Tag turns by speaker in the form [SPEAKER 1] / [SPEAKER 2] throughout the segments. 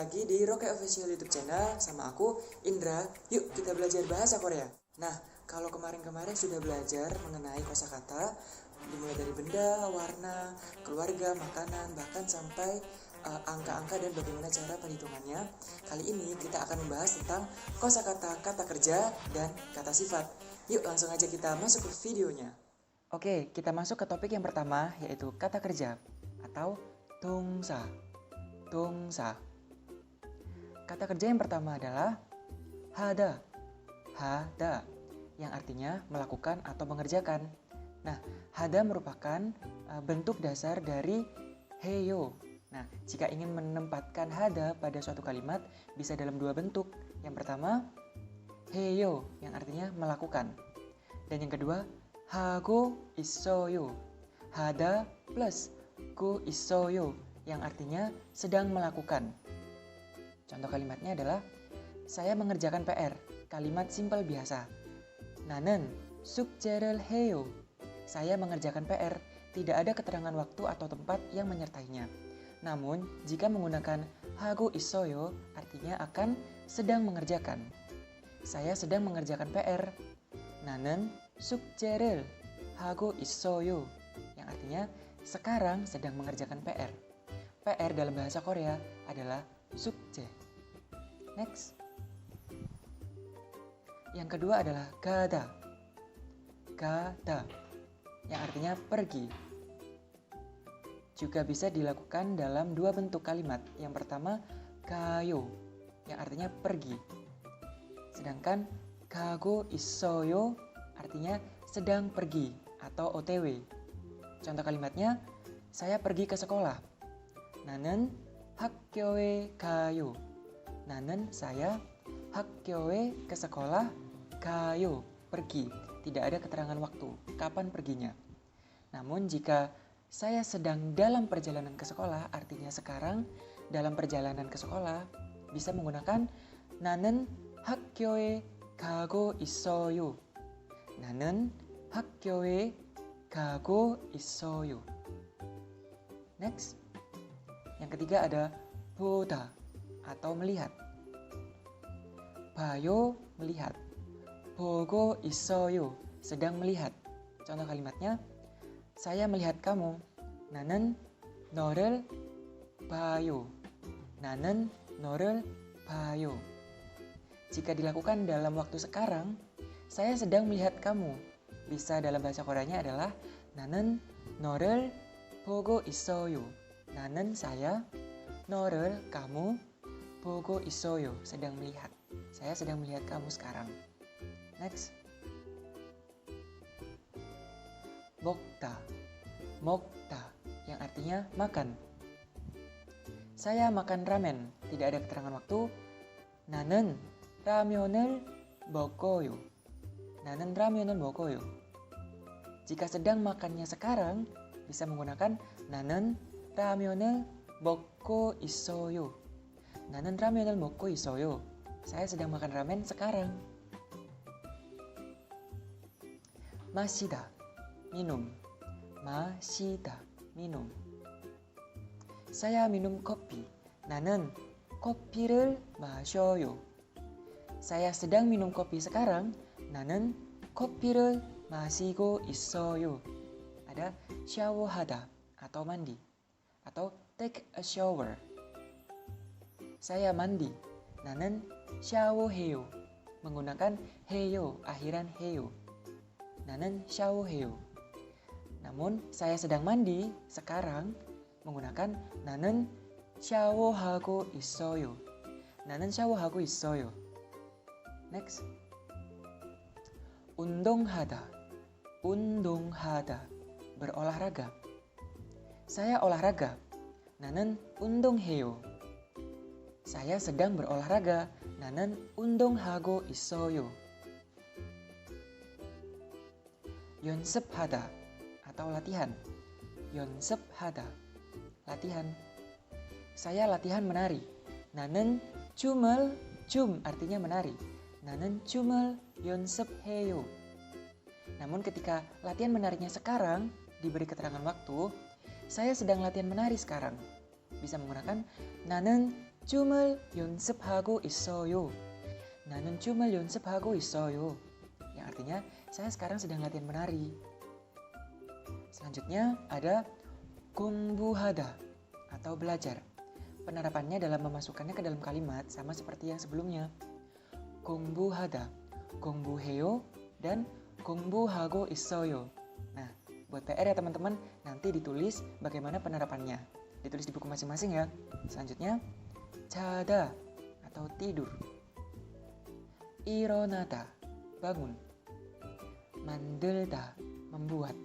[SPEAKER 1] lagi di Rocket Official YouTube channel sama aku, Indra. Yuk kita belajar bahasa Korea. Nah, kalau kemarin-kemarin sudah belajar mengenai kosakata, dimulai dari benda, warna, keluarga, makanan, bahkan sampai angka-angka dan bagaimana cara perhitungannya. Kali ini kita akan membahas tentang kosakata, kata kerja, dan kata sifat. Yuk langsung aja kita masuk ke videonya. Oke, kita masuk ke topik yang pertama, yaitu kata kerja atau 동사. 동사. Kata kerja yang pertama adalah hada. Hada, yang artinya melakukan atau mengerjakan. Nah, hada merupakan bentuk dasar dari heyo. Nah, jika ingin menempatkan hada pada suatu kalimat bisa dalam dua bentuk. Yang pertama, heyo, yang artinya melakukan. Dan yang kedua, hago 있어요. hada plus go 있어요, yang artinya sedang melakukan. Contoh kalimatnya adalah saya mengerjakan PR. Kalimat simpel biasa. 나는 숙제를 해요. Saya mengerjakan PR. Tidak ada keterangan waktu atau tempat yang menyertainya. Namun, jika menggunakan hago 있어요, artinya akan sedang mengerjakan. Saya sedang mengerjakan PR. 나는 숙제를 하고 있어요, yang artinya sekarang sedang mengerjakan PR. PR dalam bahasa Korea adalah 숙제. Next. Yang kedua adalah 가다. 가다, yang artinya pergi. Juga bisa dilakukan dalam dua bentuk kalimat. Yang pertama, 가요, yang artinya pergi. Sedangkan 가고 있어요 artinya sedang pergi atau OTW. Contoh kalimatnya, saya pergi ke sekolah. 나는 학교에 가요. 나는 saya 학교에 ke sekolah, 가요 pergi. Tidak ada keterangan waktu kapan perginya. Namun jika saya sedang dalam perjalanan ke sekolah, artinya sekarang dalam perjalanan ke sekolah, bisa menggunakan 나는 학교에 가고 있어요. 나는 학교에 가고 있어요. Next. Yang ketiga ada 보다 atau melihat. 봐요, melihat. 보고 있어요, sedang melihat. Contoh kalimatnya, saya melihat kamu. 나는 너를 봐요. 나는 너를 봐요. Jika dilakukan dalam waktu sekarang, saya sedang melihat kamu. Bisa dalam bahasa Koreanya adalah 나는 너를 보고 있어요. 나는 saya, 너를 kamu, 보고 있어요 sedang melihat. Saya sedang melihat kamu sekarang. Next. 먹다. 먹다, yang artinya makan. Saya makan ramen. Tidak ada keterangan waktu. 나는 라면을 먹어요. 나는 라면을 먹어요. Jika sedang makannya sekarang, bisa menggunakan 나는 라면을 먹고 있어요. 나는 라면을 먹고 있어요. Saya sedang makan ramen sekarang. 마시다, minum. 마시다, minum. Saya minum kopi. 나는 커피를 마셔요. Saya sedang minum kopi sekarang. 나는 커피를 마시고 있어요. Ada 샤워하다 atau mandi atau take a shower. Saya mandi. 나는 샤워해요. Menggunakan 해요, akhiran 해요. 나는 샤워해요. Namun saya sedang mandi sekarang menggunakan 나는 샤워하고 있어요. 나는 샤워하고 있어요. Next. 운동하다. 운동하다, berolahraga. Saya olahraga. 나는 운동해요. Saya sedang berolahraga. 나는 운동하고 있어요. 연습하다 atau latihan. 연습하다, latihan. Saya latihan menari. 나는 춤 artinya menari. 나는 춤을 연습해요. Namun ketika latihan menarinya sekarang, diberi keterangan waktu, saya sedang latihan menari sekarang. Bisa menggunakan 나는 춤을 연습하고 있어요. 나는 춤을 연습하고 있어요. Yang artinya, saya sekarang sedang latihan menari. Selanjutnya ada 공부하다 atau belajar. Penerapannya dalam memasukkannya ke dalam kalimat sama seperti yang sebelumnya. 공부하다, 공부해요, dan 공부하고 있어요. Nah, buat PR ya teman-teman, nanti ditulis bagaimana penerapannya. Ditulis di buku masing-masing ya. Selanjutnya, 자다 atau tidur. 일어나다, bangun. 만들다, membuat.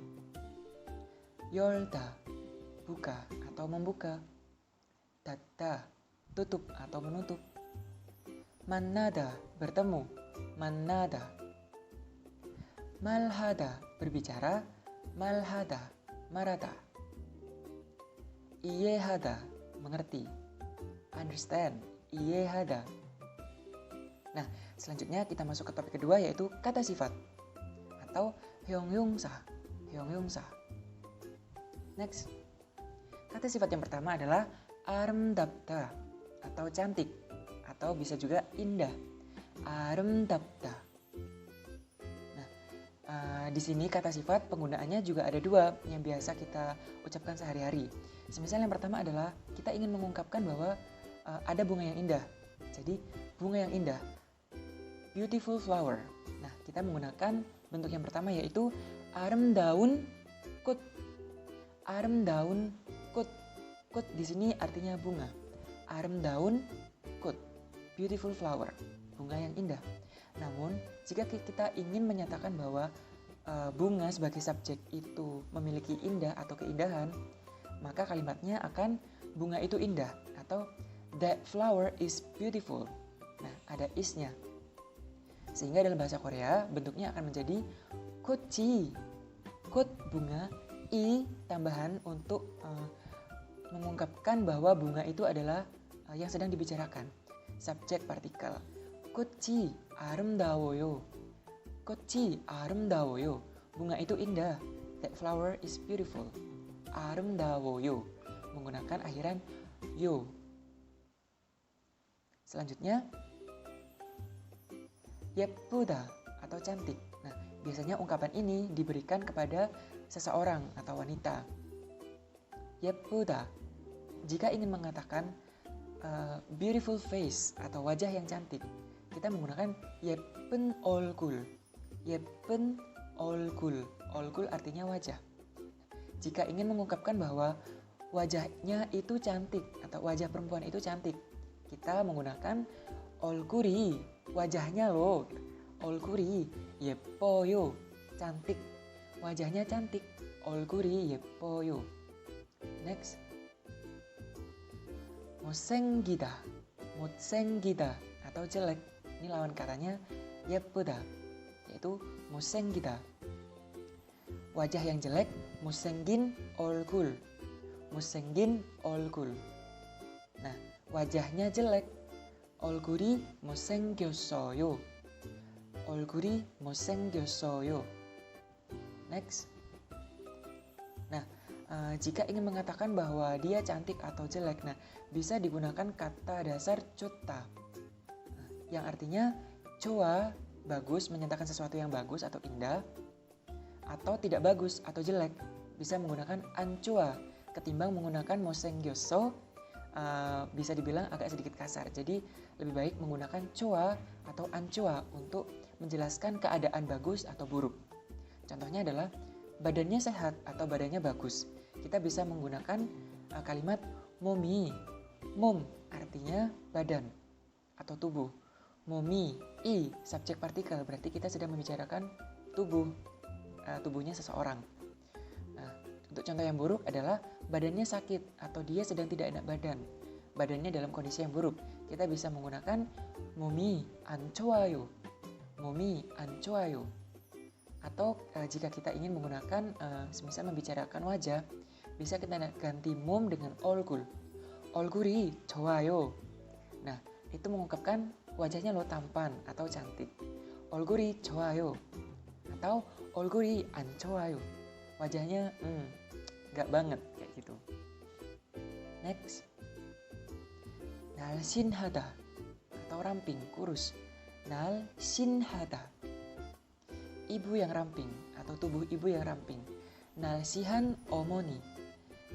[SPEAKER 1] 열다, buka atau membuka. 닫다, tutup atau menutup. 만나다, bertemu. 만나다. 말하다, berbicara. 말하다, 말하다. 이해하다, mengerti. Understand, 이해하다. Nah, selanjutnya kita masuk ke topik kedua yaitu kata sifat atau 형용사. 형용사. Next. Kata sifat yang pertama adalah 아름답다 atau cantik atau bisa juga indah. 아름답다. Nah, di sini kata sifat penggunaannya juga ada dua yang biasa kita ucapkan sehari-hari. Semisal yang pertama adalah kita ingin mengungkapkan bahwa ada bunga yang indah. Jadi bunga yang indah, beautiful flower. Nah, kita menggunakan bentuk yang pertama yaitu 아름다운 꽃. 아름다운 꽃. 꽃 di sini artinya bunga. 아름다운 꽃, beautiful flower, bunga yang indah. Namun, jika kita ingin menyatakan bahwa bunga sebagai subjek itu memiliki indah atau keindahan, maka kalimatnya akan bunga itu indah atau that flower is beautiful. Nah, ada is-nya. Sehingga dalam bahasa Korea bentuknya akan menjadi 꽃이. 꽃 bunga, i tambahan untuk mengungkapkan bahwa bunga itu adalah yang sedang dibicarakan. Subjek partikel. 꽃이 아름다워요. 꽃이 아름다워요. Bunga itu indah. That flower is beautiful. 아름다워요. Menggunakan akhiran yo. Selanjutnya, 예쁘다 atau cantik. Nah, biasanya ungkapan ini diberikan kepada seseorang atau wanita. 예쁘다. Jika ingin mengatakan beautiful face atau wajah yang cantik, kita menggunakan 예쁜 얼굴. 예쁜 얼굴. 얼굴 artinya wajah. Jika ingin mengungkapkan bahwa wajahnya itu cantik atau wajah perempuan itu cantik, kita menggunakan 얼굴이, wajahnya loh. 얼굴이 예뻐요. cantik. Wajahnya cantik. 얼굴이 예뻐요. Next. 못생기다. 못생기다 atau jelek. Ini lawan katanya 예쁘다, yaitu 못생기다. Wajah yang jelek, 못생긴 얼굴. 못생긴 얼굴. Nah, wajahnya jelek. 얼굴이 못생겼어요. 얼굴이 못생겼어요. Next. Nah, jika ingin mengatakan bahwa dia cantik atau jelek, nah bisa digunakan kata dasar 좋다. Yang artinya 좋아, bagus, menyatakan sesuatu yang bagus atau indah, atau tidak bagus atau jelek. Bisa menggunakan 안 좋아, ketimbang menggunakan 못생겼어, bisa dibilang agak sedikit kasar. Jadi lebih baik menggunakan 좋아 atau 안 좋아 untuk menjelaskan keadaan bagus atau buruk. Contohnya adalah badannya sehat atau badannya bagus. Kita bisa menggunakan kalimat 몸이. 몸 artinya badan atau tubuh. 몸이, i subjek partikel, berarti kita sedang membicarakan tubuh, tubuhnya seseorang. Nah, untuk contoh yang buruk adalah badannya sakit atau dia sedang tidak enak badan. Badannya dalam kondisi yang buruk. Kita bisa menggunakan 몸이 안 좋아요. 몸이 안 좋아요. Atau jika kita ingin menggunakan semisal membicarakan wajah, bisa kita ganti 몸 dengan 얼굴. 얼굴이 좋아요. Nah, itu mengungkapkan wajahnya lo tampan atau cantik. 얼굴이 좋아요. Atau 얼굴이 안 좋아요. Wajahnya nggak banget kayak gitu. Next. 날씬하다 atau ramping, kurus. 날씬하다. Ibu yang ramping atau tubuh ibu yang ramping. 날씬한 어머니.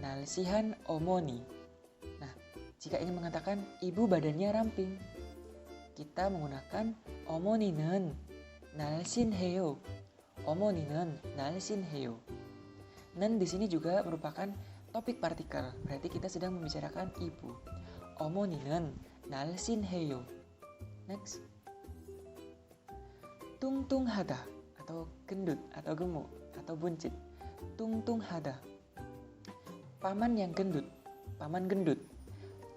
[SPEAKER 1] 날씬한 어머니. Nah, jika ingin mengatakan ibu badannya ramping, kita menggunakan 어머니는 날씬해요. 어머니는 날씬해요. Nen di sini juga merupakan topik partikel, berarti kita sedang membicarakan ibu. 어머니는 날씬해요. Next. 뚱뚱하다 atau gendut atau gemuk atau buncit. 뚱뚱하다. Paman yang gendut, paman gendut.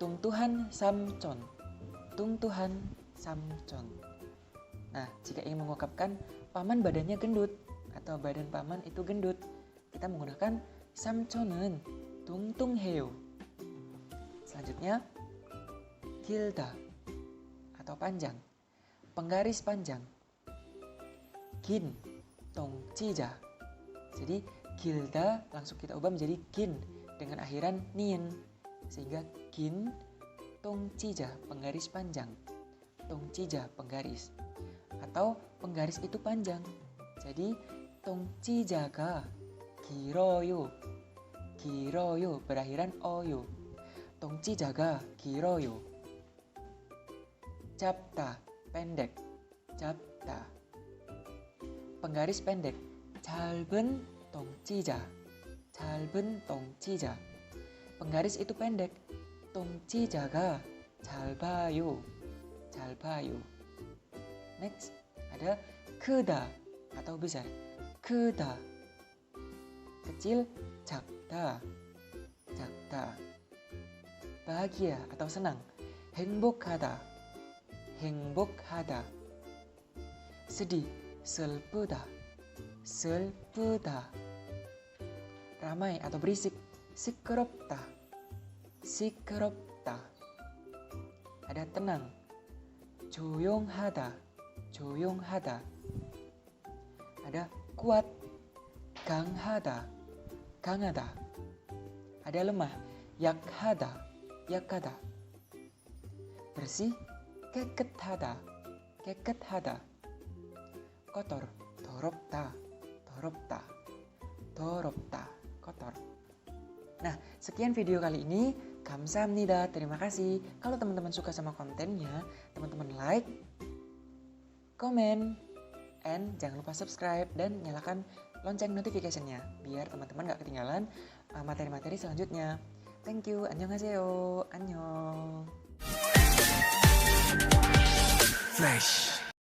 [SPEAKER 1] 뚱뚱한 삼촌. 뚱뚱한 삼촌. Nah, jika ingin mengungkapkan paman badannya gendut atau badan paman itu gendut, kita menggunakan 삼촌은 뚱뚱해요. Selanjutnya, 길다 atau panjang. Penggaris panjang. 긴, 똥찌자. Jadi 길다 langsung kita ubah menjadi 긴 dengan akhiran nien. Sehingga 긴, 똥찌자, penggaris panjang. 똥찌자, penggaris. Atau penggaris itu panjang. Jadi 똥찌자가 길어요. 길어요 berakhiran oyo. 똥찌자가 길어요. 잡다, pendek. 잡다. Penggaris pendek. 짧은 똥찌자. 짧은 똥찌자. Penggaris itu pendek. 똥찌자가 짧아요. 짧아요. Next, ada 크다 atau besar. 크다. Kecil, 작다. 작다. Bahagia atau senang. 행복하다. 행복하다. sedih. 슬프다. 슬프다. Ramai atau berisik. 시끄럽다. 시끄럽다. Ada tenang. 조용하다. 조용하다. Ada kuat. 강하다. 강하다. Ada lemah. 약하다. 약하다. bersih. 깨끗하다. 깨끗하다. kotor. 더럽다. 더럽다. 더럽다. kotor. Nah, sekian video kali ini. 감사합니다. Terima kasih. Kalau teman-teman suka sama kontennya, teman-teman like, komen, and jangan lupa subscribe dan nyalakan lonceng notification-nya biar teman-teman gak ketinggalan materi-materi selanjutnya. Thank you. 안녕하세요. 안녕.
[SPEAKER 2] Fresh.